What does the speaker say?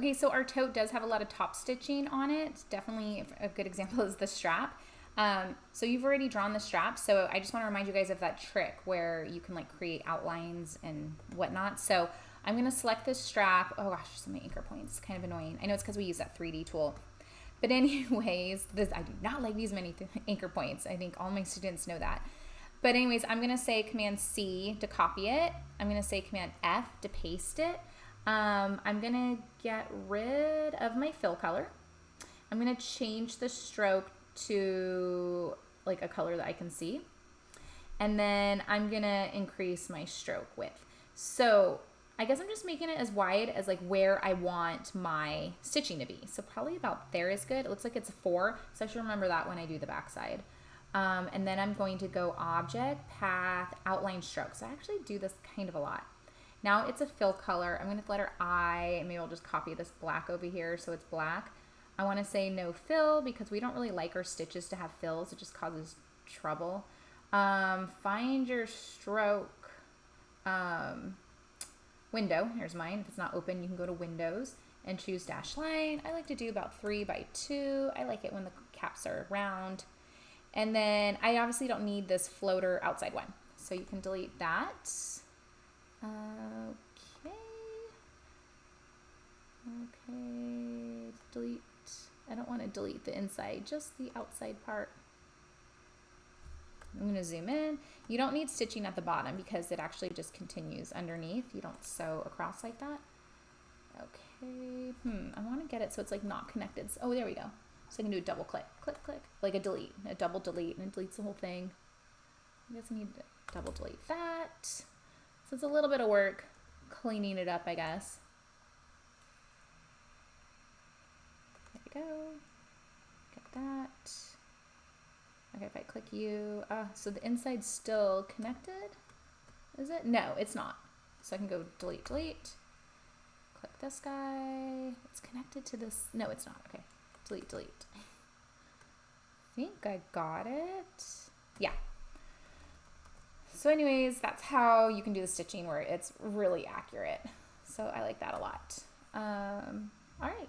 Okay, so our tote does have a lot of top stitching on it. Definitely a good example is the strap. So you've already drawn the strap, so I just want to remind you guys of that trick where you can like create outlines and whatnot. So I'm going to select this strap. Oh gosh, so many anchor points. Kind of annoying. I know it's because we use that 3D tool. But anyways, I do not like these many anchor points. I think all my students know that. But anyways, I'm going to say Command C to copy it. I'm going to say Command F to paste it. I'm going to get rid of my fill color. I'm going to change the stroke to like a color that I can see. And then I'm going to increase my stroke width. So I guess I'm just making it as wide as like where I want my stitching to be. So probably about there is good. It looks like it's a 4. So I should remember that when I do the back side. And then I'm going to go Object, Path, Outline Stroke. So I actually do this kind of a lot. Now it's a fill color. I'm going to letter I. Maybe I'll just copy this black over here so it's black. I want to say no fill because we don't really like our stitches to have fills. It just causes trouble. Find your stroke window. Here's mine. If it's not open, you can go to Windows and choose Dash Line. I like to do about 3 by 2. I like it when the caps are round. And then I obviously don't need this floater outside one. So you can delete that. Okay. Delete. I don't want to delete the inside, just the outside part. I'm going to zoom in. You don't need stitching at the bottom because it actually just continues underneath. You don't sew across like that. Okay. I want to get it so it's like not connected. Oh, there we go. So I can do a double click, click, click, like a delete, a double delete, and it deletes the whole thing. I guess I need to double delete that. So it's a little bit of work cleaning it up, I guess. There we go. Get that. Okay, if I click U, so the inside's still connected, is it? No, it's not. So I can go delete, delete. Click this guy. It's connected to this. No, it's not. Okay, delete, delete. I think I got it. Yeah. So anyways, that's how you can do the stitching where it's really accurate. So I like that a lot. All right.